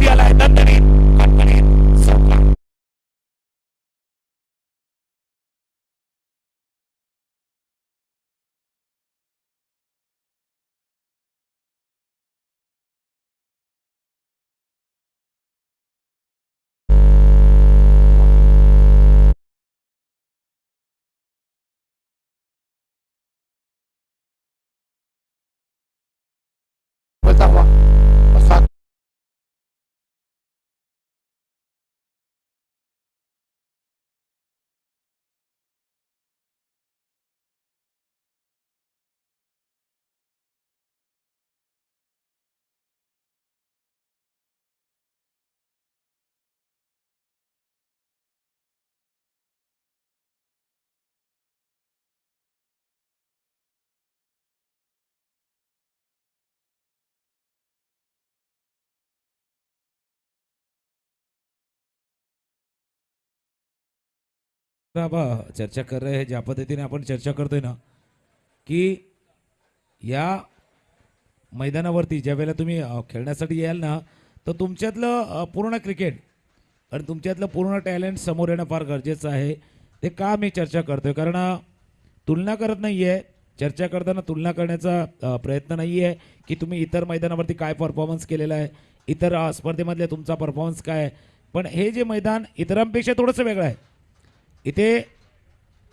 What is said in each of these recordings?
वरती आलाय दणदणीत खणखणीत चौका. बोलता हुआ साथ चर्चा कर रहे हैं ज्या पद्धतीने आपण चर्चा करतोय ना की या मैदानावरती ज्या वेळेला तुम्ही खेळण्यासाठी याल ना तर तुमच्यातलं पूर्ण क्रिकेट आणि तुमच्यातलं पूर्ण टॅलेंट समोर येणं फार गरजेचं आहे. ते का मी चर्चा करतोय कारण तुलना करत नाही आहे. चर्चा करताना तुलना करण्याचा प्रयत्न नाही आहे की तुम्ही इतर मैदानावरती काय परफॉर्मन्स केलेला आहे, इतर स्पर्धेमधले तुमचा परफॉर्मन्स काय आहे. पण हे जे मैदान इतरांपेक्षा थोडंसं वेगळं आहे. इथे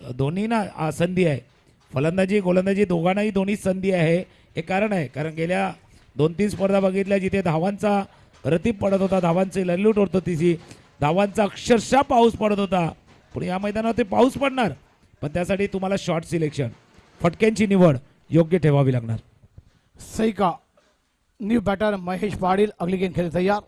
दोन्ही ना संधी आहे, फलंदाजी गोलंदाजी दोघांनाही दोन्ही संधी आहे. हे कारण आहे कारण गेल्या 2-3 स्पर्धा बघितल्या जिथे धावांचा रतीप पडत होता, धावांचे लल्लूट होत होती, धावांचा अक्षरशः पाऊस पडत होता. पण या मैदानावरती पाऊस पडणार पण त्यासाठी तुम्हाला शॉट सिलेक्शन फटक्यांची निवड योग्य ठेवावी लागणार. सही का. न्यू बैटर महेश पाटिल अगली गेंद खेले तैयार.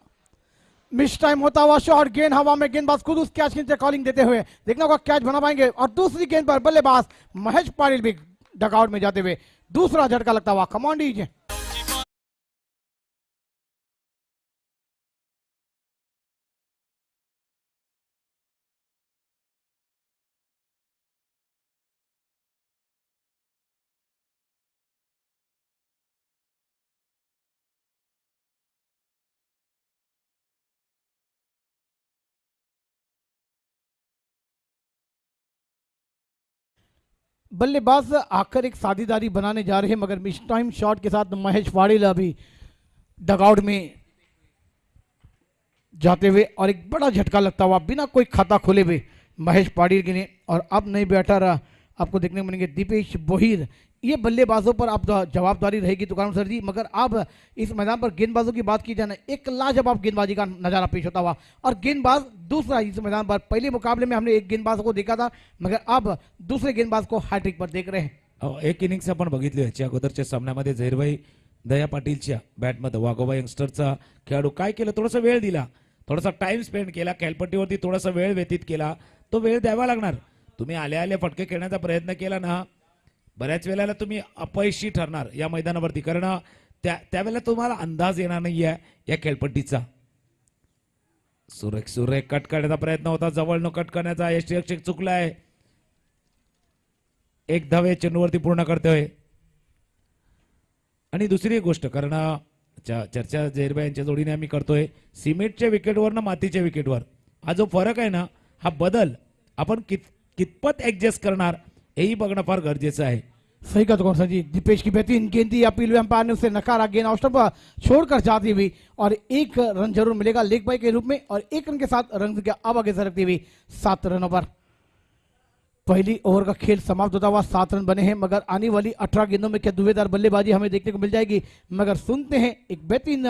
मिस टाइम होता हुआ शॉट, गेंद हवा में, गेंदबाज खुद उस कैच के कॉलिंग देते हुए देखना होगा कैच बना पाएंगे. और दूसरी गेंद पर बल्लेबाज महेश पाटिल भी डगआउट में जाते हुए दूसरा झटका लगता हुआ. Come on DJ. बल्लेबाज आकर एक साझेदारी बनाने जा रहे हैं मगर मिस टाइम शॉट के साथ महेश पाटिल अभी डगआउट में जाते हुए और एक बड़ा झटका लगता हुआ बिना कोई खाता खोले हुए महेश पाटिल के ने. और अब नई बैटर आपको देखने को मिलेंगे दीपेश बोहिर. ये बल्लेबाजों पर अब जवाबदारी रहेगी तुकाराम सर जी. मगर अब इस मैदान पर गेंदबाजों की बात की जाए, एक लाजवाब गेंदबाजी का नजारा पेश होता हुआ. और गेंदबाज दूसरा इस मैदान पर, पहले मुकाबले में हमने एक गेंदबाज को देखा था मगर अब दूसरे गेंदबाज को हैट्रिक पर देख रहे हैं. एक इनिंग्स आपण बघितली याच्या अगोदरच्या सामन्यामध्ये झैरभाई दया पाटीलच्या बॅटमध्ये वाघोबा यंगस्टरचा खेळाडू काय केलं, थोडासा वेळ दिला, थोडासा टाइम स्पेंड केला, खेळपट्टीवरती थोडासा वेळ व्यतीत केला. तो वेळ द्यावा लागणार. तुम्ही आले आले फटके खेळण्याचा प्रयत्न केला ना, बऱ्याच वेळेला तुम्ही अपयशी ठरणार या मैदानावरती कारण त्यावेळेला तुम्हाला अंदाज येणार नाही आहे या खेळपट्टीचा. सुरेख सुरेख कट करण्याचा प्रयत्न होता, जवळ न कट करण्याचा यष्टीरक्षक चुकलाय. एक धावे चेंडूवरती पूर्ण करतोय. आणि दुसरी गोष्ट कारण चर्चा झैरभाई यांच्या जोडीने आम्ही करतोय सिमेंटच्या विकेटवर ना मातीच्या विकेटवर हा जो फरक आहे ना, हा बदल आपण कितपत ऍडजस्ट करणार यही बगना फार गरजेचं आहे. सही का तुकाराम सर जी. दीपेश की बेहतरीन गेंद थी, अपील अंपायर ने उसे नकारा. गेंद ऑफ स्टंप छोड़कर जाती हुई और एक रन जरूर मिलेगा लेग बाय के रूप में और एक रन के साथ रन के अब आगे सरकती हुई 7 रनों पर. पहली ओवर का खेल समाप्त होता हुआ 7 रन बने हैं मगर आने वाली 18 गेंदों में क्या धुएंधार बल्लेबाजी हमें देखने को मिल जाएगी. मगर सुनते हैं एक बेहतरीन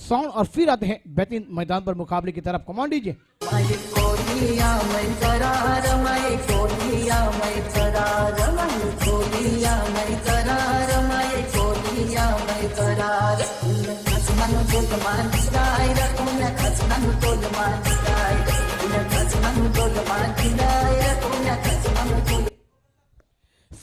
साउंड और फिर आते हैं बेहतरीन मैदान पर मुकाबले की तरफ. कमांड दीजिए.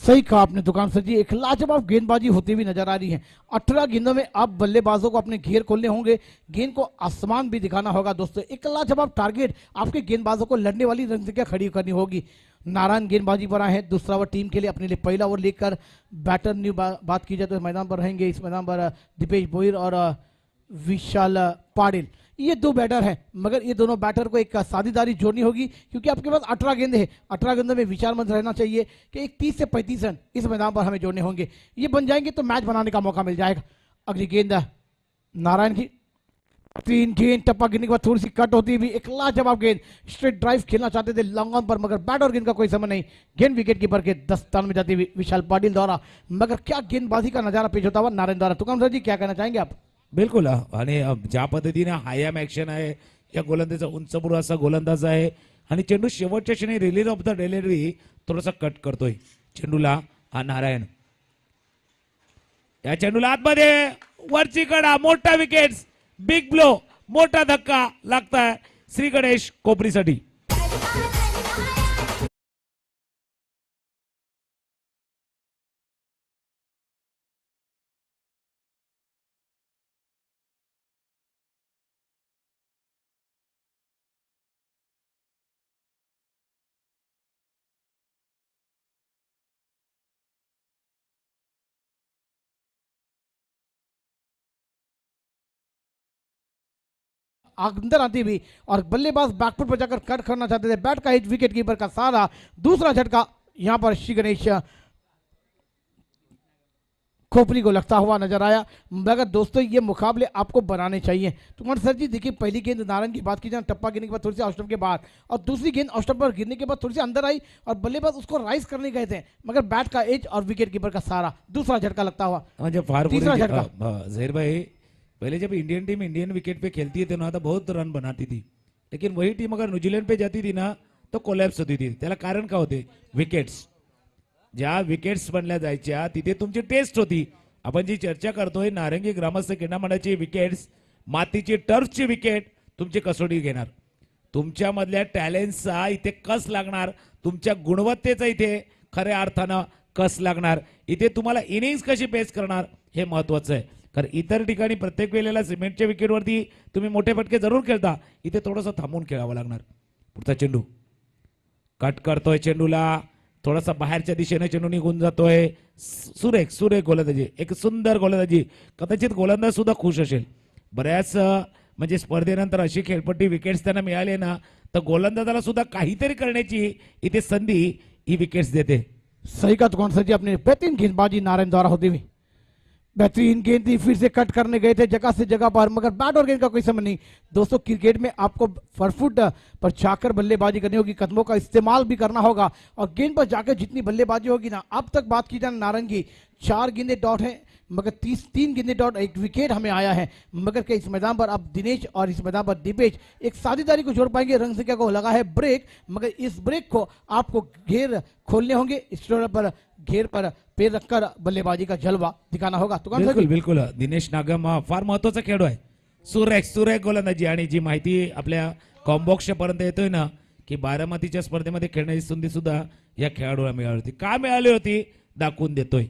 सही कहा आपने दुकान सर जी. एक लाजवाब गेंदबाजी होती हुई नजर आ रही है. 18 गेंदों में अब बल्लेबाजों को अपने घेर खोलने होंगे, गेंद को आसमान भी दिखाना होगा दोस्तों. एक लाजवाब टारगेट आपके गेंदबाजों को लड़ने वाली रणनीतियां खड़ी करनी होगी. नारायण गेंदबाजी पर आए हैं दूसरा ओवर टीम के लिए अपने लिए पहला ओवर लेकर. बैटर न्यू बात की जाए तो मैदान पर रहेंगे इस मैदान पर दीपेश बोहिर और विशाल पाटिल. ये दो बैटर हैं, मगर ये दोनों बैटर को एक साझेदारी जोड़नी होगी, क्योंकि आपके पास 18 गेंद है। 18 गेंदों में विचारमंद रहना चाहिए कि एक 30 से 35 रन इस मैदान पर हमें जोड़ने होंगे। ये बन जाएंगे तो मैच बनाने का मौका मिल जाएगा। अगली गेंद नारायण की, 3 गेंद, टप्पा गिरने के बाद थोड़ी सी कट होती हुई एक लाजवाब गेंद, स्ट्रेट ड्राइव खेलना चाहते थे लॉन्ग ऑन पर, मगर बैट और गेंद का कोई समझ नहीं। गेंद विकेट कीपर के दस्तान में जाती हुई विशाल पाटिल द्वारा, मगर क्या गेंदबाजी का नजारा पेश होता हुआ नारायण द्वारा। तुकाराम सर जी, क्या कहना चाहेंगे आप? बिलकुल आणि ज्या पद्धतीने हायॅम ॲक्शन आहे या गोलंदाजा उंचबुर असा गोलंदाज आहे आणि चेंडू शेवटच्या क्षणी रिलीज ऑफ द डिलिव्हरी थोडासा कट करतोय चेंडूला हा नारायण। या चेंडूला आतमध्ये वरची कडा, मोठा विकेट्स, बिग ब्लो, मोठा धक्का लागताय श्री गणेश कोपरीसाठी। अंदर आती हुई और बल्लेबाज बैकफुट पर जाकर कट करना चाहते थे, बैट का हिट विकेट कीपर का सारा, दूसरा झटका यहां पर श्री गणेश खोपरी को लगता हुआ नजर आया। मगर दोस्तों ये मुकाबले आपको बनाने चाहिए। तुम्हारे सर जी देखिए, पहली गेंद नारायण की बात की जाए, टप्पा गिरने के बाद थोड़ी सी ऑफ के बाद, और दूसरी गेंद ऑफ पर गिरने के बाद थोड़ी सी अंदर आई और बल्लेबाज उसको राइज करने गए थे, मगर बैट का एज और विकेट कीपर का सारा, दूसरा झटका लगता हुआ, म्हणजे फार तीसरा पूर्वी झटका। जहीर भाई, पहले जब इंडियन टीम इंडियन विकेट पे खेलती थी ना तो बहुत रन बनाती थी, लेकिन वही टीम अगर न्यूजीलैंड पे जाती थी ना तो कोलॅप्स होती थी। त्याला कारण काय होते? विकेट्स। ज्या विकेट्स बनल्या जायच्या तिथे तुमची टेस्ट होती। आपण जी चर्चा करतोय नारंगी ग्रामस्थ क्रीडा मंडळाची विकेट्स, मातीची टर्फची विकेट तुमची कसोटी घेणार, तुमच्या मधल्या टॅलेंटचा इथे कस लागणार, तुमच्या गुणवत्तेचा इथे खऱ्या अर्थानं कस लागणार, इथे तुम्हाला इनिंग्स कशी पेस करणार हे महत्वाचं आहे। कारण इतर ठिकाणी प्रत्येक वेळेला सिमेंटच्या विकेटवरती तुम्ही मोठे फटके जरूर खेळता, इथे थोडंसं थांबून खेळावं लागणार। पुढचा चेंडू कट करतोय, चेंडूला थोडासा बाहेरच्या दिशेने चेंडू निघून जातोय, सुरेख सुरेख गोलंदाजी, एक सुंदर गोलंदाजी। कदाचित गोलंदाज सुद्धा खुश असेल। बऱ्याच म्हणजे स्पर्धेनंतर अशी खेळपट्टी विकेट्स त्यांना मिळाली ना तर गोलंदाजाला सुद्धा काहीतरी करण्याची इथे संधी ही विकेट्स देते। सही का तुकाराम सर जी, अपनी बेहतरीन गेंदबाजी नारायण द्वारा होती हुई, बेहतरीन गेंद थी, फिर से कट करने गए थे जगह से जगह पर, मगर बैट और गेंद का कोई समझ नहीं। दोस्तों क्रिकेट में आपको फरफुट पर जाकर बल्लेबाजी करनी होगी, कदमों का इस्तेमाल भी करना होगा, और गेंद पर जाकर जितनी बल्लेबाजी होगी ना, अब तक बात की जाए नारंग की 4 गेंदे डॉट है, मगर 3 गेंदे डॉट, 1 विकेट हमें आया है। मगर क्या इस मैदान पर अब दिनेश और इस मैदान पर दीपेश एक साझेदारी को जोड़ पाएंगे? रंग संख्या को लगा है ब्रेक, मगर इस ब्रेक को आपको घेर खोलने होंगे, स्टोर पर घेर पर पैर रखकर बल्लेबाजी का जलवा दिखाना होगा। तुकाराम सर बिलकुल जी, बिलकुल दिनेश नागम हा फार महत्वाचा खेळाडू आहे। सुरेख सुरेख गोलंदाजी, आणि जी माहिती आपल्या कॉम्बॉक्स पर्यंत येतोय ना की बारामतीच्या स्पर्धेमध्ये खेळण्याची संधी सुद्धा या खेळाडूला मिळाली होती। का मिळाली होती दाखवून देतोय।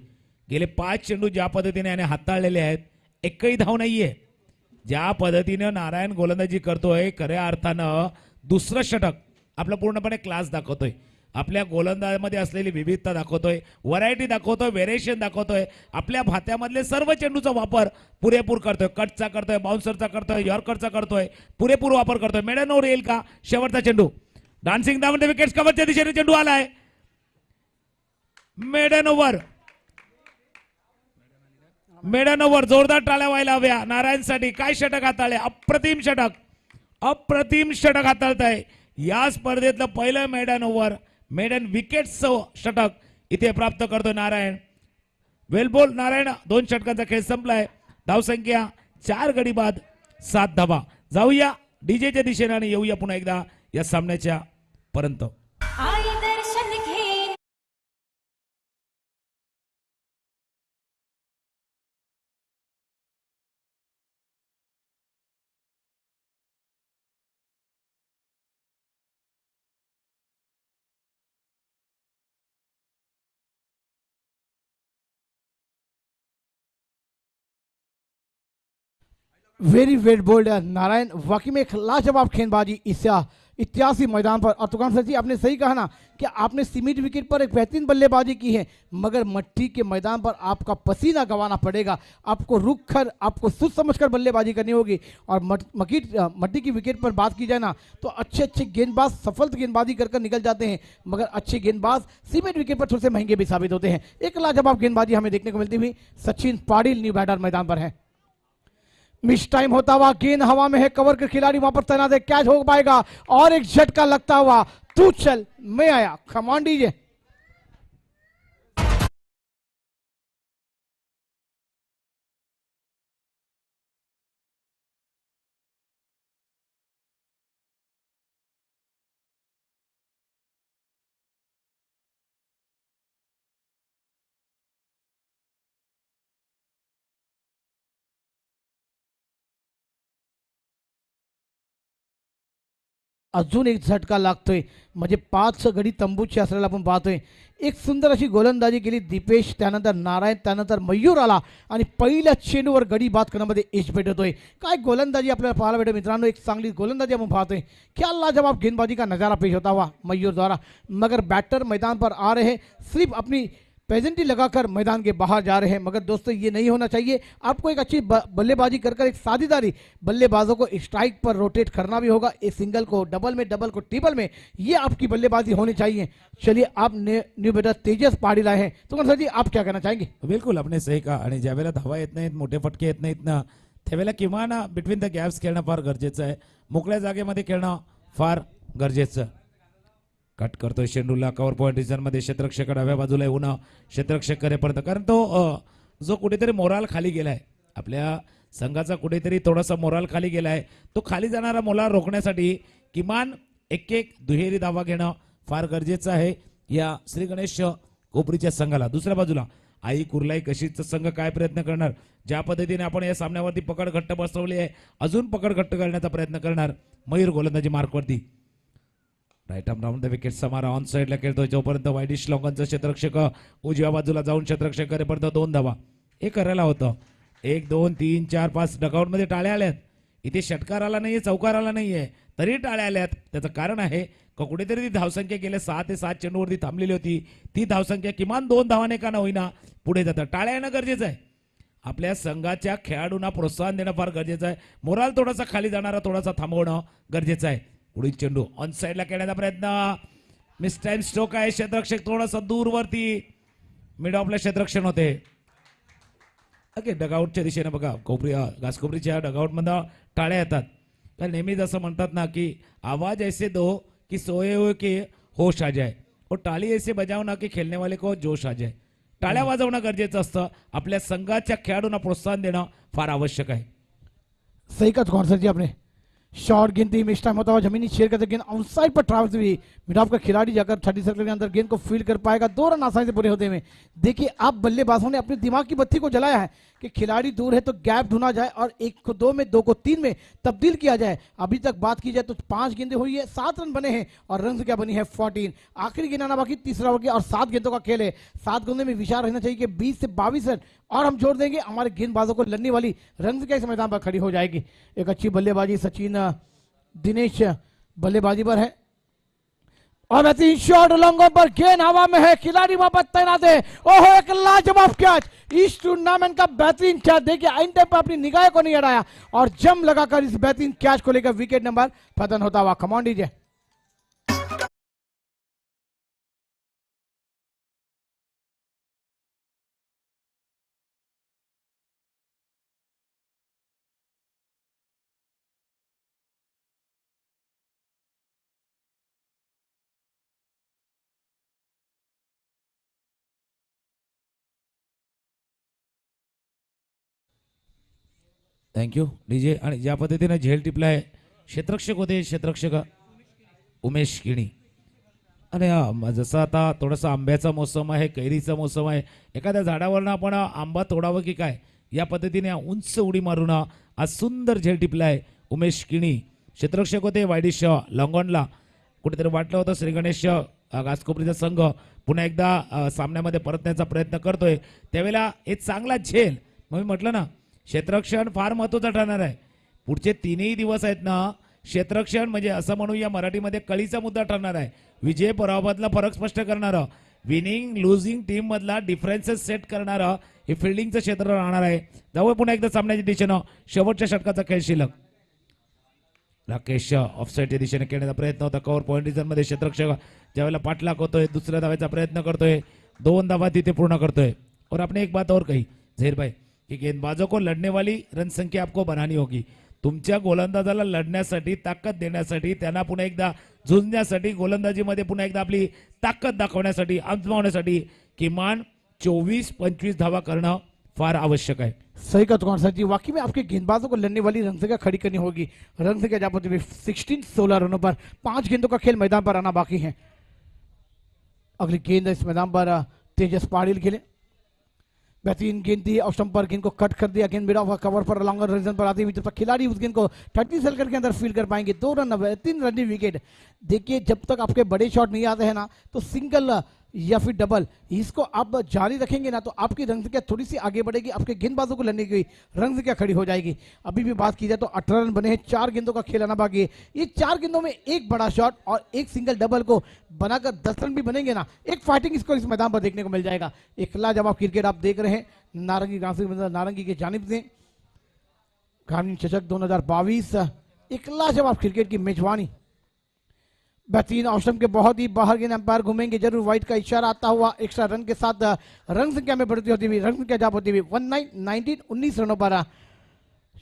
गेले 5 चेंडू ज्या पद्धतीने याने हाताळलेले आहेत, एकही धाव नाहीये। ज्या पद्धतीने नारायण गोलंदाजी करतोय, खऱ्या अर्थानं दुसरं षटक आपलं पूर्णपणे क्लास दाखवतोय, आपल्या गोलंदाजामध्ये असलेली विविधता दाखवतोय, व्हरायटी दाखवतोय, व्हेरिएशन दाखवतोय, आपल्या भात्यामधले सर्व चेंडूचा वापर पुरेपूर करतोय, कटचा करतोय, बाउन्सरचा करतोय, यॉर्करचा करतोय, पुरेपूर वापर करतोय। मेडन ओव्हर येईल का? शेवटचा चेंडू डान्सिंग दामध्ये विकेट्स कव्हरच्या दिशेने चेंडू आलाय, मेडन ओव्हर, मेडन ओव्हर, जोरदार टाळ्या व्हायला हव्या नारायणसाठी। काय षटक हाताळले, अप्रतिम षटक, अप्रतिम षटक हाताळताय। या स्पर्धेतलं पहिलं मेडन ओव्हर, मेडन विकेट्सचं षटक इथे प्राप्त करतो नारायण। वेल बोल नारायण, 2 षटकांचा खेळ संपलाय। धावसंख्या 4 गडी बाद 7 धावा। जाऊया डीजेच्या दिशेने आणि येऊया पुन्हा एकदा या सामन्याच्या पर्यंत। वेरी वेल बोल्ड नारायण, वाकई में एक लाजवाब गेंदबाजी इस इतिहासी मैदान पर। और तुकान सर जी आपने सही कहा ना कि आपने सीमित विकेट पर एक बेहतरीन बल्लेबाजी की है, मगर मट्टी के मैदान पर आपका पसीना गंवाना पड़ेगा, आपको रुक कर, आपको सोच समझ कर बल्लेबाजी करनी होगी। और मट्टी की विकेट पर बात की जाए ना तो अच्छे अच्छे गेंदबाज सफल गेंदबाजी कर निकल जाते हैं, मगर अच्छे गेंदबाज सीमित विकेट पर थोड़े से महंगे भी साबित होते हैं। एक लाजवाब गेंदबाजी हमें देखने को मिलती हुई सचिन पाटिल न्यू बैटर मैदान पर है। मिस टाइम होता हुआ गेंद हवा में है, कवर के खिलाड़ी वहां पर तैनात है, कैच हो पाएगा और एक झटका लगता हुआ तू चल मैं आया, कमांड दीजिए। अजून एक झटका लागतोय, म्हणजे 5 गडी तंबूची असलेला आपण पाहतोय। एक सुंदर अशी गोलंदाजी केली दीपेश, त्यानंतर नारायण, त्यानंतर मयूर आला आणि पहिल्या चेंडूवर गडी बाद करण्यामध्ये यश भेटतोय। काय गोलंदाजी आपल्याला पाहायला भेटते मित्रांनो, एक चांगली गोलंदाजी आपण पाहतोय। क्या लाजवाब गेंदबाजी का नजारा पेश होता हुआ मयूर द्वारा, मगर बैटर मैदान पर आ रहे सिर्फ अपनी पेजेंटी लगाकर मैदान के बाहर जा रहे हैं। मगर दोस्तों ये नहीं होना चाहिए, आपको एक अच्छी बल्लेबाजी कर एक साझेदारी बल्लेबाजों को स्ट्राइक पर रोटेट करना भी होगा, एक सिंगल को डबल में, डबल को ट्रिपल में, ये आपकी बल्लेबाजी होनी चाहिए। चलिए आप न्यू बैटर तेजस पाटिल आए हैं, तो सर जी आप क्या कहना चाहेंगे? बिलकुल आपने सही कहा, आणि ज्या वेळेला धावा येत नाहीत, मोठे फटके येत नाहीत ना, त्यावेळेला किमान बिटवीन द गॅप्स खेळणं फार गरजेचं आहे, मोकळ्या जागेमध्ये खेळणं फार गरजेचं। कट करतोय चेंडूला, कव्हर पॉईंट रिजन मध्ये क्षेत्ररक्षक डाव्या बाजूला येऊन क्षेत्ररक्षक करेपर्यंत, कारण तो जो कुठेतरी मोराल खाली गेलाय, आपल्या संघाचा कुठेतरी थोडासा मोराल खाली गेलाय, तो खाली जाणारा मोराल रोखण्यासाठी किमान एक एक दुहेरी धावा घेणं फार गरजेचं आहे या श्री गणेश कोपरीच्या संघाला। दुसऱ्या बाजूला आई कुर्लाई कशीच संघ काय प्रयत्न करणार, ज्या पद्धतीने आपण या सामन्यावरती पकड घट्ट बसवली आहे, अजून पकड घट्ट करण्याचा प्रयत्न करणार मयूर गोलंदाजी मार्कवरती। Right arm round the wicket समारा ऑन साइडला खेळतोय, जोपर्यंत वाईडिश लॉंगनचं क्षेत्ररक्षक उजव्या बाजूला जाऊन क्षेत्ररक्षक करेपर्यंत 2 धावा हे करायला होतं। 1 2 3 4 5 डगआउट मध्ये टाळ्या आल्यात, इथे षटकार आला नाहीये, चौकार आला नाहीये, तरी टाळ्या आल्यात। त्याचं कारण आहे का कुठेतरी ती धावसंख्या गेल्या 6 ते 7 चेंडूवरती थांबलेली होती, ती धावसंख्या किमान 2 धावाने का होईना पुढे जातं। टाळ्या येणं गरजेचं आहे, आपल्या संघाच्या खेळाडूंना प्रोत्साहन देणं फार गरजेचं आहे, मोराल थोडासा खाली जाणारा थोडासा थांबवणं गरजेचं आहे। पुढील चेंडू ऑन साइडला खेळण्याचा प्रयत्न, मिस टाइम स्ट्रोक आहे, क्षेत्ररक्षक थोडासा दूरवरती मिड ऑफला क्षेत्ररक्षण होते। ओके डगआउटच्या दिशेने बघा, कोपरी घासकोपरीच्या डगआउट मध्ये टाळ्या येतात, तर नेहमीच असं म्हणतात ना की आवाज ऐसे दो की सोए हुए की होश आ जाए, और टाळी ऐसे बजावना की खेळणे वाले को जोश आ जाए। टाळ्या वाजवणं गरजेचं असतं, आपल्या संघाच्या खेळाडूंना प्रोत्साहन देणं फार आवश्यक आहे। सही कहा कौन सर जी आपने, शॉर्ट गेंद मिस टाइम होता हुआ जमीनी शेर करते गेंद आउटसाइड पर ट्रैवल हुई, मिड ऑफ का खिलाड़ी जाकर 30 सर्कल के अंदर गेंद को फील्ड कर पाएगा, 2 रन आसानी से पूरे होते हुए। देखिए आप बल्लेबाजों ने अपने दिमाग की बत्ती को जलाया है कि खिलाड़ी दूर है तो गैप ढूंढा जाए और 1 को 2 में, 2 को 3 में तब्दील किया जाए। अभी तक बात की जाए तो 5 गेंदें हुई है, 7 रन बने हैं और रन क्या बनी है 14। आखिरी गेंद आना बाकी, तीसरा हो गया और 7 गेंदों का खेल है। 7 गेंदों में विचार रहना चाहिए कि 20 से 22 रन और हम जोड़ देंगे, हमारे गेंदबाजों को लड़ने वाली रन क्या इस मैदान पर खड़ी हो जाएगी। एक अच्छी बल्लेबाजी सचिन दिनेश बल्लेबाजी पर है और बेहतरीन शॉट लॉन्ग पर, गेंद हवा में है, खिलाड़ी वहां पर तैनात है। ओहो एक लाजवाब कैच, इस टूर्नामेंट का बेहतरीन कैच। देखिए आइन टाइम पर अपनी निगाह को नहीं हटाया और जम लगाकर इस बेहतरीन कैच को लेकर विकेट नंबर पतन होता हुआ। कमांड दीजिए। Thank you DJ. आणि ज्या पद्धतीने झेल टिपलाय, क्षेत्ररक्षक होते क्षेत्ररक्षक उमेश किणी, आणि जसं आता थोडासा आंब्याचा मोसम आहे, कैरीचा मोसम आहे, एखाद्या झाडावरनं आपण आंबा तोडावं की काय, या पद्धतीने उंच उडी मारून आज सुंदर झेल टिपलाय उमेश किणी। क्षेत्ररक्षक होते वायडिश लॉंगॉनला, कुठेतरी वाटलं होतं श्री गणेश घासकोपरीचा संघ पुन्हा एकदा सामन्यामध्ये परतण्याचा प्रयत्न करतोय, त्यावेळेला एक चांगला झेल, मग मी म्हटलं ना क्षेत्ररक्षण फार महत्त्वाचं ठरणार आहे। पुढचे 3ही दिवस आहेत ना, क्षेत्ररक्षण म्हणजे असं म्हणूया मराठीमध्ये कळीचा मुद्दा ठरणार आहे. विजय पराभवातला फरक स्पष्ट करणारं, विनिंग लुझिंग टीम मधला डिफरन्सेस सेट करणारं हे फिल्डिंगचं क्षेत्र राहणार आहे. जाऊया पुन्हा एकदा सामन्याच्या दिशेनं शेवटच्या षटकाचा खेळ शिल्लक. राकेश ऑफसाईडच्या दिशेने खेळण्याचा प्रयत्न होता. कव्हर पॉईंट रिझन मध्ये क्षेत्ररक्षक ज्यावेळेला पाठलाग होतोय, दुसऱ्या धावायचा प्रयत्न करतोय, 2 धावा तिथे पूर्ण करतोय. और आपने एक बात और कही झहीर भाई कि गेंदबाजों को लड़ने वाली रन संख्या आपको बनानी होगी. तुमच्या गोलंदाजाला लढण्यासाठी, ताकद देण्यासाठी, त्यांना पुन्हा एकदा झुंजण्यासाठी, गोलंदाजीमध्ये पुन्हा एकदा आपली ताकद दाखवण्यासाठी, आजमावण्यासाठी किमान 24-25 धावा करणं फार आवश्यक आहे. सही का दुकान सर जी, वाकई में आपके गेंदबाजों को लड़ने वाली रन संख्या खड़ी करनी होगी. रन संख्या जहां पर 16 रनों पर 5 गेंदों का खेल मैदान पर आना बाकी है. अगली गेंद इस मैदान पर तेजस पाटिल खेले. बेहतरीन गेंद थी और स्टंप पर गेंद को कट कर दिया. गेंद मिड ऑफ कवर पर लॉन्गर रीजन पर आती हुई जब तक खिलाड़ी उस गेंद को 30 सर्कल के अंदर फील्ड कर पाएंगे. 2 रन, 3 रन विकेट. देखिए जब तक आपके बड़े शॉट नहीं आते हैं ना तो सिंगल या फिर डबल इसको आप जारी रखेंगे ना तो आपकी रन संख्या थोड़ी सी आगे बढ़ेगी. आपके गेंदबाजों को लड़ने की रन संख्या खड़ी हो जाएगी. अभी भी बात की जाए तो 18 रन बने हैं. 4 गेंदों का खेल आना बाकी है. ये 4 गेंदों में एक बड़ा शॉट और एक सिंगल डबल को बनाकर 10 रन भी बनेंगे ना, एक फाइटिंग स्कोर इस मैदान पर देखने को मिल जाएगा. एक लाजवाब क्रिकेट आप देख रहे हैं नारंगी नारंगी की जानिब से. ग्रामीण चषक 2022 एक लाजवाब क्रिकेट की मेजबानी. बेहतरीन ऑप्शन के बहुत ही बाहर गेंद अंपायर घूमेंगे जरूर. वाइट का इशारा आता हुआ एक्स्ट्रा रन के साथ रन संख्या में बढ़ती होती हुई, रन संख्या जाप होती हुई 19 रनों पर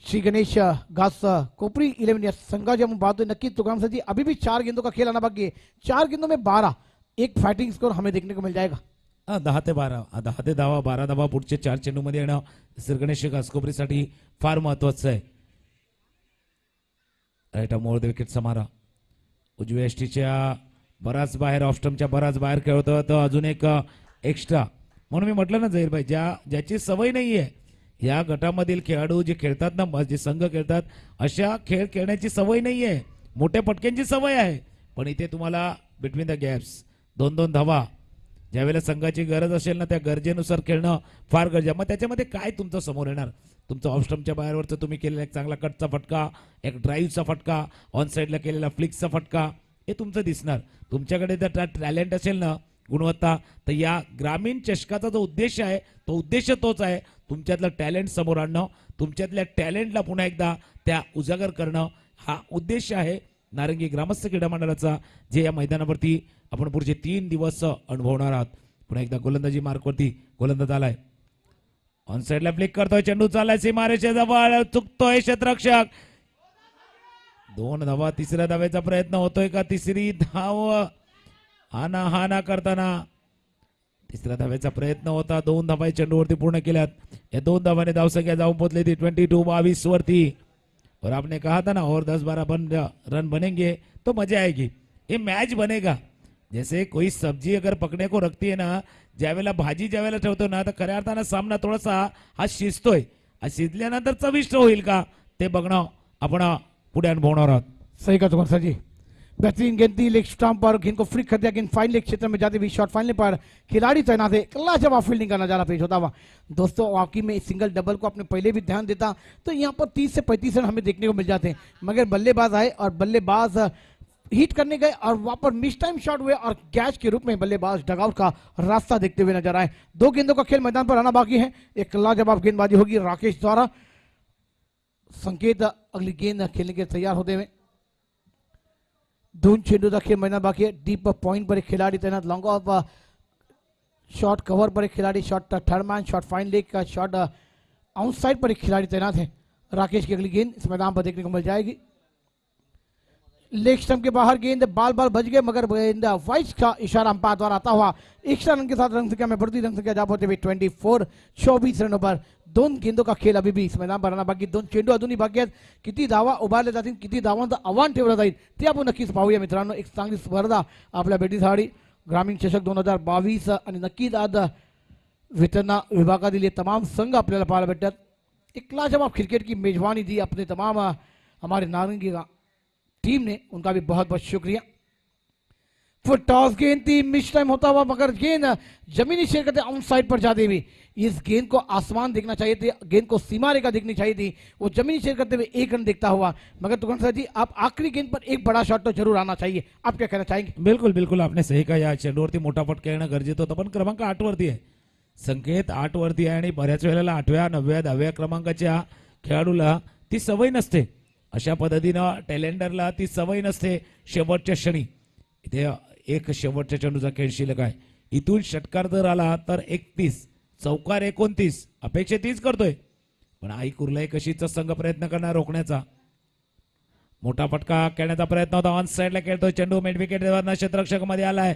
श्री गणेश घास कोपरी 11 या संघाजी हम बात नक्की तुकाराम सर जी. अभी भी 4 गेंदों का खेल आना बाकी है. 4 गेंदों में 12, एक फाइटिंग स्कोर हमें देखने को मिल जाएगा. 10 ते 12, 10 ते 10, 12 धावा पुढचे 4 चेंडूमध्ये येणं श्री गणेश घासकोपरीसाठी फार महत्वाचं आहे. राईट मोर विकेट समारा उजव्या एसटीच्या बराच बाहेर, ऑफस्टमच्या बराच बाहेर खेळतो. तर अजून एक एक्स्ट्रा म्हणून मी म्हटलं ना झहीर भाई, ज्याची सवय नाहीये या गटामधील खेळाडू जे खेळतात ना, जे संघ खेळतात अशा खेळ खेळण्याची सवय नाहीये, मोठ्या पटक्यांची सवय आहे. पण इथे तुम्हाला बिटवीन द गॅप्स 2-2 धावा ज्यावेळेला संघाची गरज असेल ना त्या गरजेनुसार खेळणं फार गरजेचं. मग त्याच्यामध्ये काय तुमचं समोर येणार, तुमचं ऑफस्टमच्या बाहेरवरचं तुम्ही केलेला एक चांगला कटचा फटका, एक ड्राईव्हचा फटका, ऑन साईडला केलेला फ्लिक्सचा फटका, हे तुमचं दिसणार. तुमच्याकडे जर टॅलेंट असेल ना, गुणवत्ता, तर या ग्रामीण चषकाचा जो उद्देश आहे तो उद्देश तोच आहे, तुमच्यातलं टॅलेंट समोर आणणं, तुमच्यातल्या टॅलेंटला पुन्हा एकदा त्या उजागर करणं, हा उद्देश आहे नारंगी ग्रामस्थ क्रीडा मंडळाचा, जे या मैदानावरती आपण पुढचे 3 दिवस अनुभवणार आहात. पुन्हा एकदा गोलंदाजी मार्कवरती गोलंदाज आलाय, ऑन साइडला फ्लिक करतोय, चेंडू चाललाय सीमारेषे जवळ, चुकतोय क्षेत्ररक्षक. 2 धावा, तिसऱ्या धावेचा प्रयत्न होतोय का, तिसरी धाव हाना हाना करताना तिसऱ्या धावेचा प्रयत्न होता. 2 धावा चेंडूवरती पूर्ण केल्यात. या 2 धावाने धावसंख्या जाऊन पोहोचली ती 22-22 वरती. और आपने कहा था ना और 10-12 रन बनेंगे तो मजा आएगी. ये मैच बनेगा. जैसे कोई सब्जी अगर पकने को रखती है ना, ज्यावेळेला भाजी ज्यावेळेला ठेवतो ना, तर खऱ्या अर्थानं सामना थोडासा हा शिजतोय. हा शिजल्यानंतर चविष्ट होईल का ते बघणं आपण पुढे अनुभवणार आहोत. सही का तुकाराम सर जी. बेहतरीन गेंद थी लेग स्टंप पर, गेंद को फ्लिक कर दिया. गेंद फाइन लेग क्षेत्र में जाते हुए शॉट फाइनल पर खिलाड़ी तैनात है. लाजवाब फील्डिंग का नजारा पेश होता हुआ. दोस्तों वाकई में सिंगल डबल को आपने पहले भी ध्यान देता तो यहाँ पर 30 से 35 रन हमें देखने को मिल जाते हैं, मगर बल्लेबाज आए और बल्लेबाज हिट करने गए और वहां पर मिस टाइम शॉट हुए और कैच के रूप में बल्लेबाज डगआउट का रास्ता देखते हुए नजर आए. 2 गेंदों का खेल मैदान पर आना बाकी है. एक लाजवाब गेंदबाजी होगी राकेश द्वारा. संकेत अगली गेंद खेलने के तैयार होते हुए. 2 चेंडू का खेल मैदान बाकी है. डीप पॉइंट पर एक खिलाड़ी तैनात, लॉन्ग ऑफ शॉट कवर पर एक खिलाड़ी, shot third man, shot fine leg का शॉट आउटसाइड पर एक खिलाड़ी तैनात है. राकेश की अगली गेंद इस मैदान पर देखने को मिल जाएगी. लेग स्टंप के बाहर गेंद, बाल बच गए, मगर गेंद वाइट का इशारा अंपायर द्वारा आता हुआ एक्स्ट्रा रन के साथ रन संख्या में बढ़ती रन संख्या जाप होते हुए 24 रनों पर. 2 गेंदों का खेल अभी भी इस मैदान पर आना बाकी. 2 चेंडू अजूनही बाकी आहेत. किती धावा उभारल्या जातील, किती धावांचं आव्हान ठेवलं जाईल ते आपण नक्कीच पाहूया मित्रांनो. एक चांगली स्पर्धा आपल्या भेटीसाठी ग्रामीण चषक 2022 आणि नक्कीच आज वितरण विभागातील ये तमाम संघ आपल्याला पाहायला भेटतात. एक लाजवाब क्रिकेट की मेजबानी दी अपने तमाम हमारे नारंगी टीम ने, उनका भी बहुत बहुत शुक्रिया. फुट टॉस गेंद थी, मिस टाइम होता हुआ मगर गेंद जमीनी शेर करते ऑन साइड पर जाती हुई। इस गेंद को आसमान देखना चाहिए थी, गेंद को सीमा रेखा देखनी चाहिए थी, वो जमीनी शेर करते हुए एक रन देखता हुआ। मगर तुगन सर जी, आप आखिरी गेंद पर एक बड़ा शॉट तो जरूर आना चाहिए, आप क्या कहना चाहेंगे? बिलकुल बिलकुल आपने सही कहा, या चेंडूवरती मोठा फटका येणं गरजेचं होतं, पण क्रमांक 8 वरती आहे, संकेत 8 वरती आहे आणि बऱ्याच वेळेला 8व्या 9व्या 10व्या क्रमांकाच्या खेळाडूला ती सवय नसते. अशा पद्धतीनं टॅलेंडरला ती सवय नसते शेवटच्या क्षणी. इथे एक शेवटच्या चेंडूचा खेळ शिल्लक आहे. इथून षटकार जर आला तर 31, चौकार 29, अपेक्षा तीच करतोय, पण आई कुर्लाई कशीचा संघ प्रयत्न करणार रोखण्याचा. मोठा फटका खेळण्याचा प्रयत्न होता, ऑन साइडला खेळतोय चेंडू, मिड विकेट क्षेत्ररक्षक मध्ये आलाय.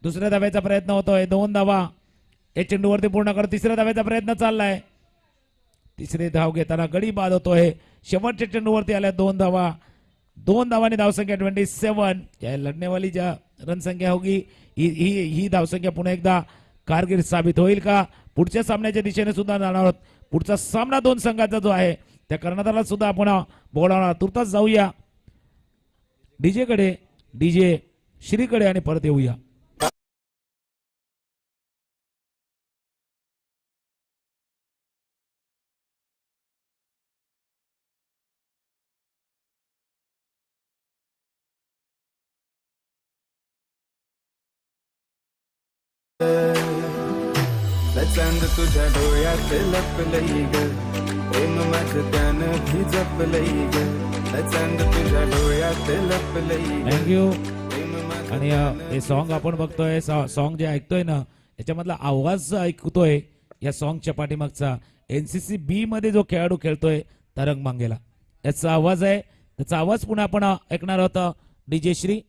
दुसऱ्या धाव्याचा प्रयत्न होतोय, 2 धावा या चेंडूवरती पूर्ण करत तिसऱ्या धाव्याचा प्रयत्न चाललाय. तिसरी धाव घेताना गडी बाद होतोय. शेवटच्या चेंडूवरती आल्या 2 धावा, 2 धावांनी धावसंख्या 27. या लढने वाली ज्या रणसंख्या होगी ही धावसंख्या पुन्हा एकदा कारगिर साबित होईल का? पुढच्या सामन्याच्या दिशेने सुद्धा जाणार आहोत. पुढचा सामना 2 संघाचा जो आहे त्या कर्णधाराला सुद्धा आपण बोलावणार. तुर्तास जाऊया डीजे कडे, डीजे श्रीकडे आणि परत येऊया. चांद तुझ्या डोळ्यात लपलई ग, प्रेम माझं त्यानं भी जपलई ग. चांद तुझ्या डोळ्यात लपलई ग, थँक्यू. प्रेम माझं आणि हे सॉन्ग आपण बघतोय, सॉन्ग जे ऐकतोय ना याच्यामधला आवाज ऐकतोय या सॉन्गच्या पाठीमागचा. एनसीसी बी मध्ये जो खेळाडू खेळतोय तरंग मांगेला, याचा आवाज आहे. त्याचा आवाज पुन्हा आपण ऐकणार आहोत. डीजे श्री.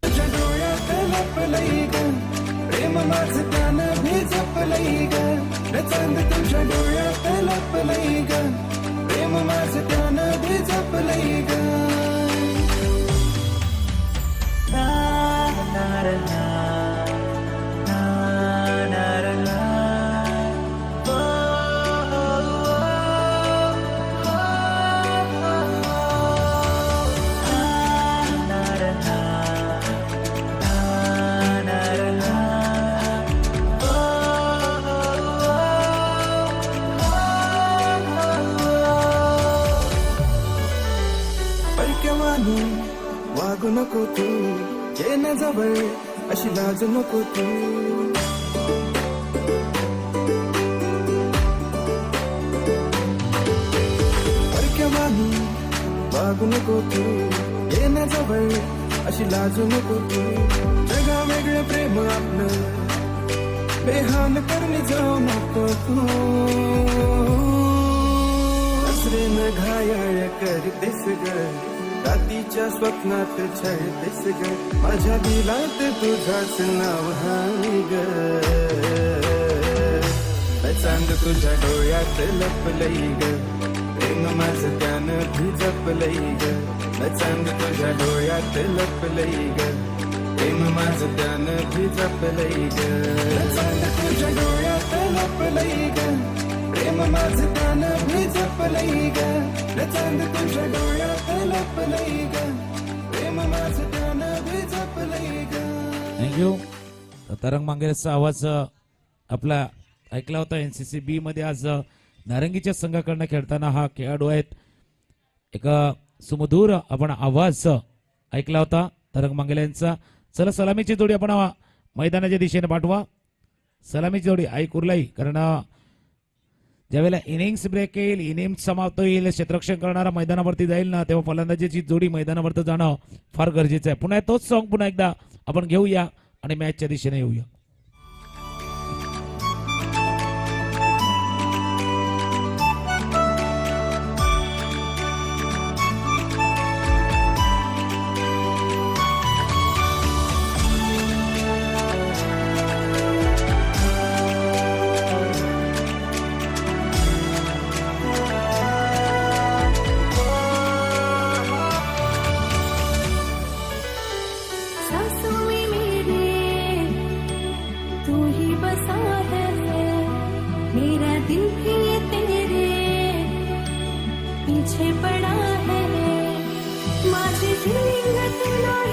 तुझ्या डोळ्यात लपलई ग, प्रेम माझं त्यानं भी जपलई ग. चांद तुझ्या डोळ्यात लपलई ग, प्रेम माझं त्यानं भी जपलई ग. वागू नको तू, ये न जवळ अशी लाज नको तू. परक्या मानू वागू नको तू, ये न जवळ अशी लाज नको तू. जगा वेगळं प्रेम आपलं, बेहान करणे जाऊ नको तू. असरेन घायाळ करतेस ग, रातीच्या स्वप्नात छळतेस ग. माझ्या दिलात तुझाच नाव हाय ग. चांद तुझ्या डोळ्यात लपलई ग, प्रेम माझं त्यानं भी जपलई ग. चांद तुझ्या डोळ्यात लपलई ग, प्रेम माझं त्यानं भी जपलई ग. चांद तुझ्या डोळ्यात लपलई ग, प्रेम माझं त्यानं भी जपलई ग. चांद तुझ्या डोळ्यात लपलई ग, प्रेम माझं त्यानं भी जपलई ग. थँक्यू. तरंग मांगेचा आवाज आपला ऐकला होता. एनसीसी बी मध्ये आज नारंगीच्या संघाकडनं खेळताना हा खेळाडू आहेत. एक सुमधूर आपण आवाज ऐकला होता तरंग मांगेला यांचा. चला सलामीची जोडी आपण मैदानाच्या दिशेने पाठवा. सलामीची जोडी आई कुर्लाई, कारण ज्यावेळेला इनिंग्स ब्रेक येईल, इनिंग्स समाप्त होईल, क्षेत्ररक्षण करणारा मैदानावरती जाईल ना, तेव्हा फलंदाजीची जोडी मैदानावरती जाणं फार गरजेचं आहे. पुन्हा तोच सॉन्ग पुन्हा एकदा आपण घेऊया आणि मॅचच्या दिशेने येऊया.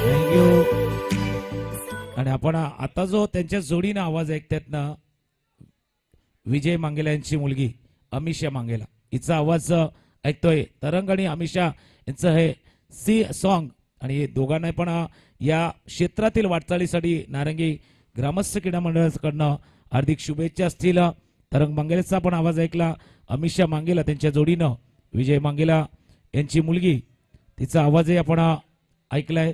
थँक्यू. आणि आपण आता जो त्यांच्या जोडीनं आवाज ऐकतात ना, विजय मांगेला यांची मुलगी अमिषा मांगेला हिचा आवाज ऐकतोय. तरंग आणि अमिषा यांचं हे सी सॉन्ग आणि हे दोघांना पण या क्षेत्रातील वाटचालीसाठी नारंगी ग्रामस्थ क्रीडा मंडळाकडनं हार्दिक शुभेच्छा असतील. तरंग मांगेलाचा पण आवाज ऐकला. अमिषा मांगेला त्यांच्या जोडीनं विजय मांगेला यांची मुलगी तिचा आवाजही आपण ऐकलाय.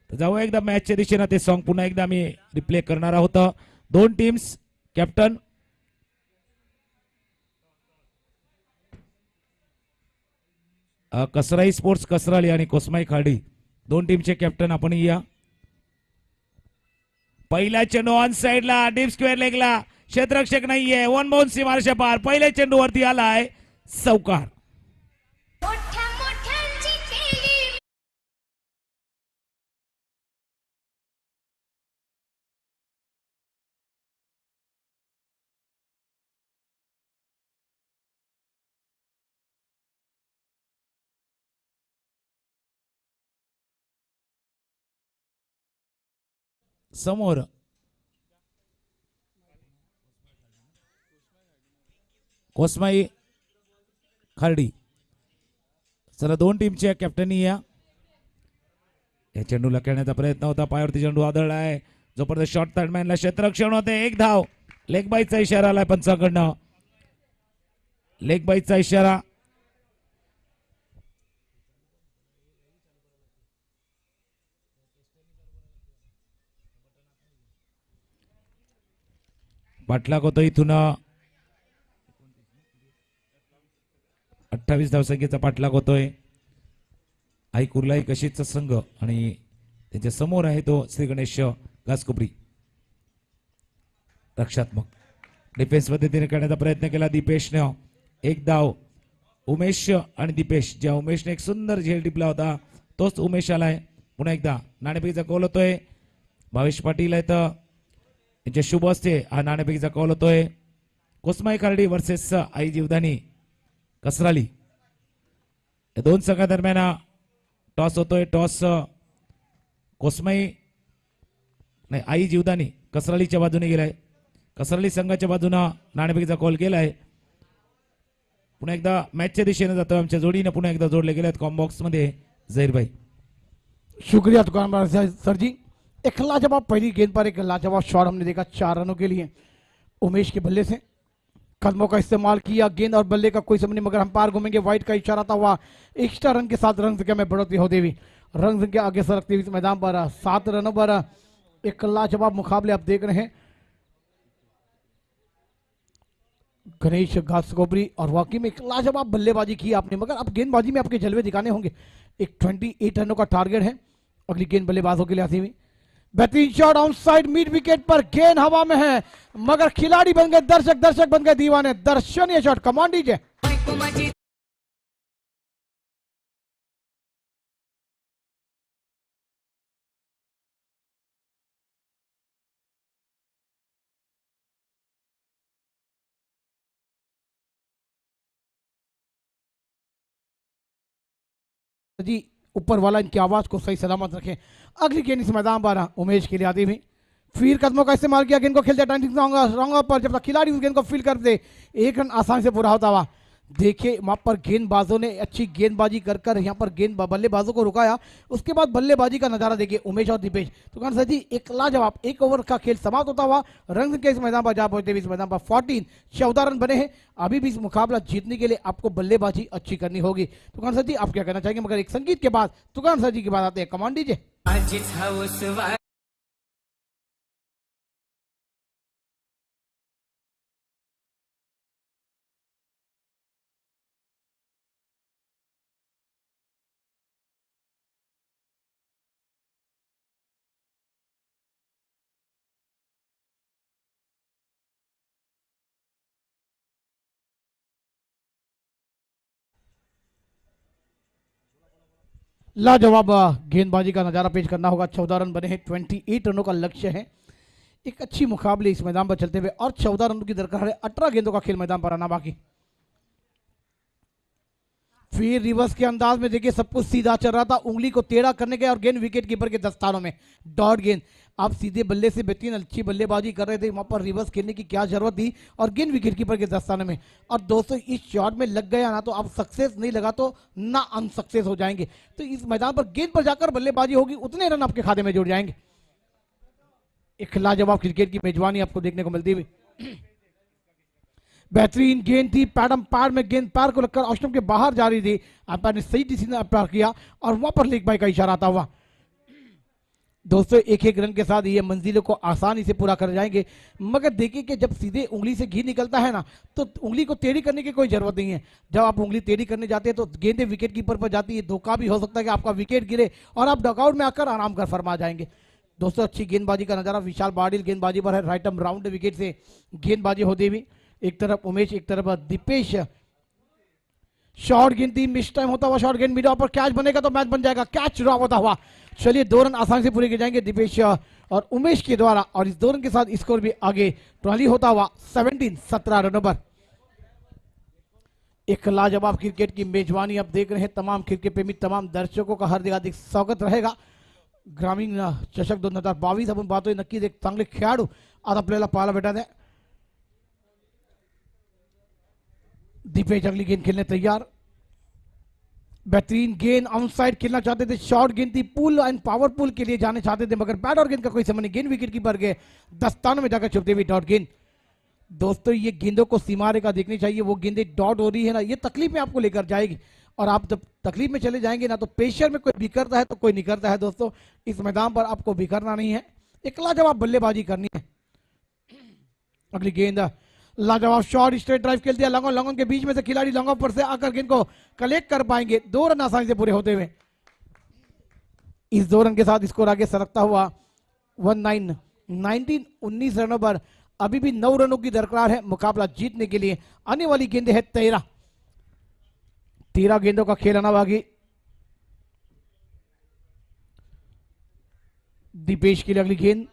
तर जाऊ एकदा मॅचच्या दिशेनं ते सॉन्ग पुन्हा एकदा आम्ही रिप्ले करणार आहोत. दोन टीम्स कॅप्टन कसराई स्पोर्ट्स कसराली आणि कोसमाई खाडी दोन टीमचे कॅप्टन आपण या. पहिला चेंडू ऑन साइडला डीप स्क्वेअर लेगला क्षेत्ररक्षक नाहीये. वन बाउंड सीमारेषा पार पहिल्या चेंडूवरती आलाय चौकार. समोर कोसमाई खार्डी. चला दोन टीमच्या कॅप्टनी या चेंडूला खेळण्याचा प्रयत्न होता. पायावरती चेंडू आदळला आहे. जोपर्यंत शॉर्ट थर्डमॅनला क्षेत्ररक्षण होते. एक धाव. लेग बाईचा इशारा आलाय पंचाकडनं. लेग बाईचा इशारा. पाठलाग होतो इथून 28 धावसंख्येचा पाठलाग होतोय. आई कुर्लाई कशीचा संघ आणि त्याच्या समोर आहे तो श्री गणेश घासकोपरी. रक्षात्मक डिफेन्स पद्धतीने करण्याचा प्रयत्न केला दीपेशने. एक धाव. उमेश आणि दीपेश. ज्या उमेशने एक सुंदर झेल टिपला होता तोच उमेश आलाय. पुन्हा एकदा नाणेफेकीचा कौल होतोय. भावेश पाटील आहेत यांच्या शुभ असते. हा नाणेफेकीचा कौल होतोय. कोसमाई खार्डी वर्सेस आई जीवदानी कसराली या दोन संघादरम्यान टॉस होतोय. टॉस कोसमाई नाही आई जीवदानी कसरालीच्या बाजूने गेलाय. कसराली संघाच्या बाजूने नाणेफेकीचा कॉल केलाय. पुन्हा एकदा मॅचच्या दिशेने जातो. आमच्या जोडीने पुन्हा एकदा जोडले गेले आहेत कॉम्बॉक्स मध्ये झहीर भाई. शुक्रिया दुकानदार सर जी. एक लाजवाब पहली गेंद पर एक लाजवाब शॉट हमने देखा 4 रनों के लिए उमेश के बल्ले से. कदमों का इस्तेमाल किया. गेंद और बल्ले का कोई समझ नहीं मगर अंपायर घूमेंगे. वाइट का इशारा था हुआ. एक्स्ट्रा रन के साथ रन संख्या में बढ़ोतरी होती हुई रन संख्या आगे सरकती हुई इस मैदान पर 7 रनों पर एक लाजवाब मुकाबले आप देख रहे हैं. गणेश घासकोपरी और वाकई में एक लाजवाब बल्लेबाजी की आपने मगर अब गेंदबाजी में आपके जलवे दिखाने होंगे. एक 28 रनों का टारगेट है अगली गेंद बल्लेबाजों के लिए आती हुई. बेहतरीन shot on side mid wicket पर. गेंद हवा में है मगर खिलाड़ी बन गए दर्शक. दर्शक बन गए दीवाने. दर्शनीय शॉट. कमांड दीजिए. जी ऊपर वाला इनकी आवाज को सही सलामत रखें. अगली गेंद इस मैदान पर उमेश के लिए आती हुई. फिर कदमों का इस्तेमाल किया. गेंद को खेलते रंगा पर जब तक खिलाड़ी उस गेंद को फील कर दे एक रन आसानी से पूरा होता हुआ. देखिए वहां पर गेंदबाजों ने अच्छी गेंदबाजी कर कर यहाँ पर गेंद बल्लेबाजों को रुकाया. उसके बाद बल्लेबाजी का नजारा देखिए उमेश और दीपेश. तो कौन सर जी एक लाजवाब 1 ओवर का खेल समाप्त होता हुआ रंग के इस मैदान पर जा पहुंचते इस मैदान पर 14 रन बने हैं. अभी भी इस मुकाबला जीतने के लिए आपको बल्लेबाजी अच्छी करनी होगी. तो कौन सर जी आप क्या कहना चाहेंगे मगर एक संगीत के बाद तुकान सर जी की बात आते हैं. कमांड दीजिए. लाजवाब गेंदबाजी का नजारा पेश करना होगा. 14 रन बने हैं. 28 रनों का लक्ष्य है. एक अच्छी मुकाबले इस मैदान पर चलते हुए और 14 रनों की दरकार है. 18 गेंदों का खेल मैदान पर आना बाकी. फिर रिवर्स के अंदाज में देखिए सब कुछ सीधा चल रहा था, उंगली को टेढ़ा करने के और गेंद विकेट कीपर के दस्तानों में, डॉट गेंद। आप सीधे बल्ले से बेहतरीन अच्छी बल्लेबाजी कर रहे थे, वहां पर रिवर्स खेलने की क्या जरूरत थी, और गेंद विकेट कीपर के दस्तानों में। और दोस्तों इस शॉट में लग गया ना तो आप सक्सेस नहीं लगा तो ना अनसक्सेस हो जाएंगे। तो इस मैदान पर गेंद पर जाकर बल्लेबाजी होगी, उतने रन आपके खाते में जुड़ जाएंगे। एक लाजवाब क्रिकेट की मेजबानी आपको देखने को मिलती हुई। बेहतरीन गेंद थी, पैडम पैड में गेंद पैर को लगकर ऑस्ट्रम के बाहर जा रही थी, अंपायर ने सही डिसीजन अप्लाई किया और वहां पर लेग बाई का इशारा आता हुआ। दोस्तों एक एक रन के साथ ये मंजिलों को आसानी से पूरा कर जाएंगे, मगर देखिए कि जब सीधे उंगली से घी निकलता है ना तो उंगली को टेढ़ी करने की कोई जरूरत नहीं है। जब आप उंगली टेढ़ी करने जाते हैं तो गेंदें विकेट कीपर पर जाती है, धोखा भी हो सकता है कि आपका विकेट गिरे और आप डगआउट में आकर आराम कर फरमा जाएंगे। दोस्तों अच्छी गेंदबाजी का नजारा विशाल बाडिल गेंदबाजी पर है, राइट आर्म राउंड विकेट से गेंदबाजी होती हुई। एक तरफ उमेश, एक तरफ दीपेश, शॉर्ट गेंद थी, मिस टाइम होता हुआ शॉर्ट गेंद, मिडल पर कैच बनेगा तो मैच बन जाएगा, कैच ड्रॉप होता हुआ। चलिए 2 रन आसानी से पूरे किए जाएंगे दीपेश और उमेश के द्वारा, और इस 2 रन के साथ स्कोर भी आगे ट्राली होता हुआ 17 रनों पर। एक लाजवाब क्रिकेट की मेजबानी आप देख रहे हैं, तमाम क्रिकेट प्रेमी तमाम दर्शकों का हार्दिक स्वागत रहेगा। ग्रामीण चषक 2022 आपण पाहतोय, नक्कीच एक चांगले खेळाडू आज आपल्याला पाहायला भेटत आहे। दीपेश अगली गेंद खेलने तैयार, बेहतरीन गेंद ऑन साइड खेलना चाहते थे, शॉर्ट गेंद थी, पुल एंड पावर पुल के लिए जाने चाहते थे, मगर बैट और गेंद का कोई समझ नहीं, गेंद विकेट कीपर के दस्तानों में जाकर छुपते हुए डॉट गेंद। दोस्तों ये गेंदों को सीमा रेखा देखनी चाहिए, वो गेंदें डॉट हो रही है ना, ये तकलीफ में आपको लेकर जाएगी, और आप जब तकलीफ में चले जाएंगे ना तो प्रेशर में कोई बिखरता है तो कोई निकलता है। दोस्तों इस मैदान पर आपको बिखरना नहीं है, एक लाजवाब बल्लेबाजी करनी है। अगली गेंद लाजवाब शॉट, स्ट्रेट ड्राइव खेल दिया, लॉन्ग ऑन के बीच में से खिलाड़ी लॉन्ग ऑन पर से आकर गेंद को कलेक्ट कर पाएंगे, 2 रन आसानी से पूरे होते हुए। इस 2 रन के साथ स्कोर आगे सरकता हुआ 19 रनों पर, अभी भी 9 रनों की दरकार है मुकाबला जीतने के लिए। आने वाली गेंद है 13 गेंदों का खेल आना बाकी। दीपेश के लिए अगली गेंद,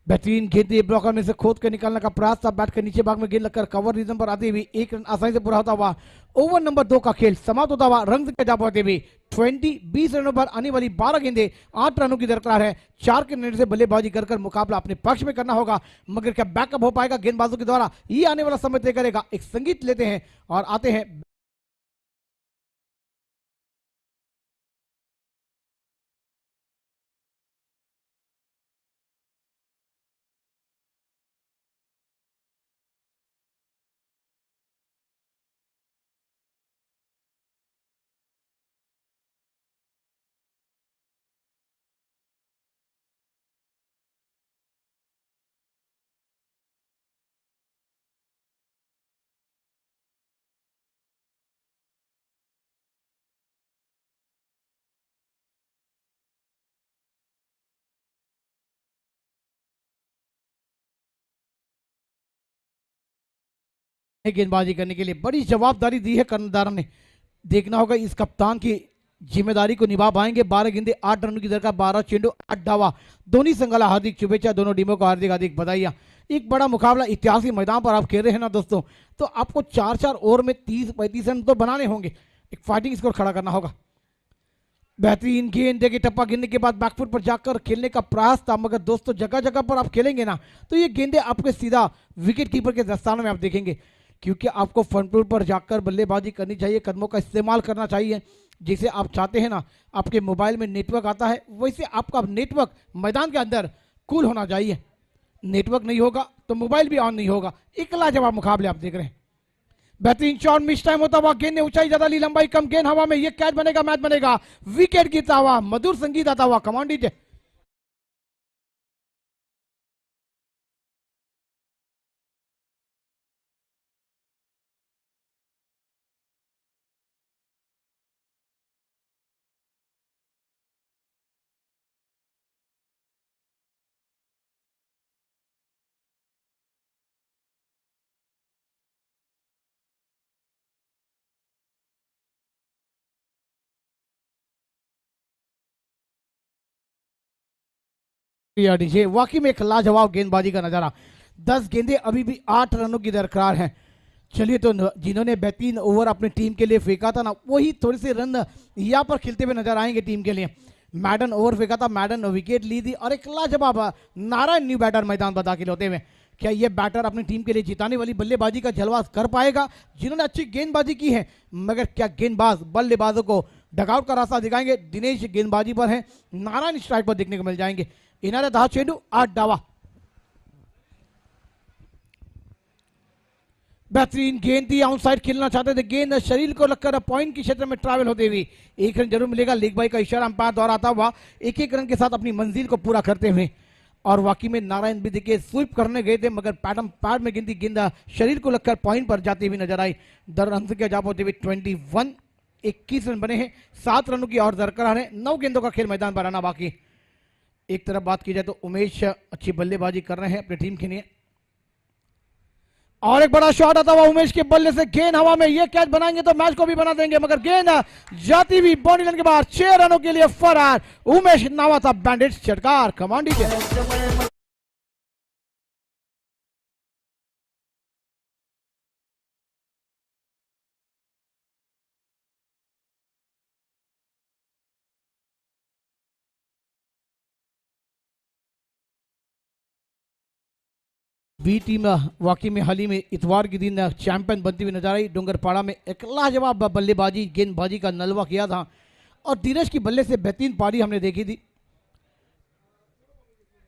बेहतरीन गेंद, ब्लॉकर में से खोद कर निकालने का प्रयास था, बैट के नीचे भाग में गेंद लगकर कवर रीजन पर आती हुई 1 रन आसानी से पूरा होता हुआ। ओवर नंबर 2 का खेल समाप्त होता हुआ, रन के जाप होते हुए 20 रनों पर आने वाली 12 गेंदें, 8 रनों की दरकार है। 4 के मिनट से बल्लेबाजी कर मुकाबला अपने पक्ष में करना होगा, मगर क्या बैकअप हो पाएगा गेंदबाजों के द्वारा, ये आने वाला समय तय करेगा। एक संगीत लेते हैं और आते हैं। गेंदबाजी करने के लिए बड़ी जवाबदारी दी है कर्णधार ने, देखना होगा इस कप्तान की जिम्मेदारी को निभा पाएंगे। 12 गेंदे 8 रनों की दरकार, 12 चेंडू 8 धावा। दोनों संघाला हार्दिक शुभेच्छा, दोनों टीमों को हार्दिक बधाइयां। एक बड़ा मुकाबला ऐतिहासिक मैदान पर आप खेल रहे हैं ना दोस्तों, तो आपको 4-4 ओवर में 30-35 रन तो बनाने होंगे, एक फाइटिंग स्कोर खड़ा करना होगा। बेहतरीन गेंद देके टप्पा गिरने के बाद बैकफुट पर जाकर खेलने का प्रयास था, मगर दोस्तों जगह जगह पर आप खेलेंगे ना तो ये गेंदे आपके सीधा विकेट कीपर के दस्तानों में आप देखेंगे, क्योंकि आपको फ्रंट फुट पर जाकर बल्लेबाजी करनी चाहिए, कदमों का इस्तेमाल करना चाहिए। जैसे आप चाहते हैं ना आपके मोबाइल में नेटवर्क आता है, वैसे आपका नेटवर्क मैदान के अंदर कूल होना चाहिए। नेटवर्क नहीं होगा तो मोबाइल भी ऑन नहीं होगा। एक लाजवाब मुकाबले आप देख रहे हैं। बेहतरीन शॉट, मिस टाइम होता हुआ, गेंद ने ऊंचाई ज्यादा ली, लंबाई कम, गेंद हवा में, ये कैच बनेगा, मैच बनेगा, विकेट गिरता हुआ, मधुर संगीत आता हुआ। Command DJ. डीजे वाकई में एक लाजवाब गेंदबाजी का नजारा। 10 गेंदें, अभी भी 8 रनों की दरकार है। चलिए, तो जिन्होंने बेहतरीन ओवर अपनी टीम के लिए फेंका था ना, वही थोड़े से रन यहाँ पर खेलते हुए नजर आएंगे टीम के लिए। मैडन ओवर फेंका था, मैडन विकेट ली थी और एक लाजवाब नारायण न्यू बैटर मैदान पर दाखिल होते हुए। क्या ये बैटर अपनी टीम के लिए जिताने वाली बल्लेबाजी का जलवा कर पाएगा? जिन्होंने अच्छी गेंदबाजी की है, मगर क्या गेंदबाज बल्लेबाजों को डगआउट का रास्ता दिखाएंगे? दिनेश गेंदबाजी पर है, नारायण स्ट्राइक पर देखने को मिल जाएंगे। इन्होंने 10 चेंडू 8 डावा। बेहतरीन गेंद थी, आउटसाइड खेलना चाहते थे, गेंद शरीर को लगकर पॉइंट के क्षेत्र में ट्रैवल होते हुए 1 रन जरूर मिलेगा। लेग बाई का इशारा अंपायर द्वारा आता हुआ 1-1 रन के साथ अपनी मंजिल को पूरा करते हुए। और वाकई में नारायण भी देखिए स्वीप करने गए थे, मगर पैड में गेंद शरीर को लगकर पॉइंट पर जाती हुई नजर आई। दर रन संख्या जा पहुंचे हुए 21, 21 रन बने हैं, 7 रनों की और दरकार है। 9 गेंदों का खेल मैदान पर आना बाकी। एक तरफ बात की जाए तो उमेश अच्छी बल्लेबाजी कर रहे हैं अपनी टीम के लिए, और एक बड़ा शॉट आता हुआ उमेश के बल्ले से, गेंद हवा में, ये कैच बनाएंगे तो मैच को भी बना देंगे, मगर गेंद जाती हुई बाउंड्री लाइन के बाहर। 6 रनों के लिए फरार उमेश नावाता, बैंडिट्स चटकार कमांडी के। बी टीम वाकई में हाल ही में इतवार के दिन चैंपियन बनती हुई नजर आई। डूंगरपाड़ा में एक लाजवाब बल्लेबाजी गेंदबाजी का नलवा किया था, और धीरज की बल्ले से बेहतरीन पारी हमने देखी थी,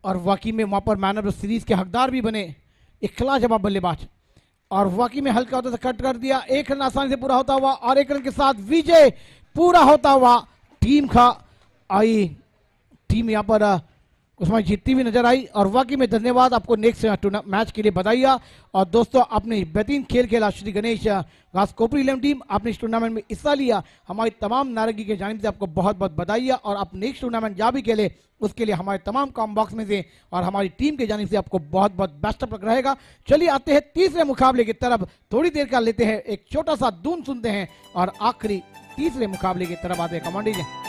और वाकई में वहां पर मैन ऑफ द सीरीज के हकदार भी बने एक लाजवाब बल्लेबाज। और वाकई में हल्का होता कट कर दिया, 1 रन आसानी से पूरा होता हुआ, और 1 रन के साथ विजय पूरा होता हुआ टीम का आई। टीम यहाँ पर उसमें जीतती हुई नजर आई, और वाकई में धन्यवाद आपको नेक्स्ट मैच के लिए बधाइयाँ। और दोस्तों, आपने बेहतरीन खेल खेला। श्री गणेश घास कोपरी 11 टीम, आपने इस टूर्नामेंट में हिस्सा लिया, हमारी तमाम नारंगी के जानिब से आपको बहुत बहुत बधाइयाँ। और आप नेक्स्ट टूर्नामेंट जहाँ भी खेले, उसके लिए हमारे तमाम कॉम बॉक्स में से और हमारी टीम के जानिब से आपको बहुत बहुत बेस्ट ऑफ लक रहेगा। चलिए आते हैं तीसरे मुकाबले की तरफ, थोड़ी देर का लेते हैं एक छोटा सा धुन सुनते हैं, और आखिरी तीसरे मुकाबले की तरफ आते हैं। कमांडी जी।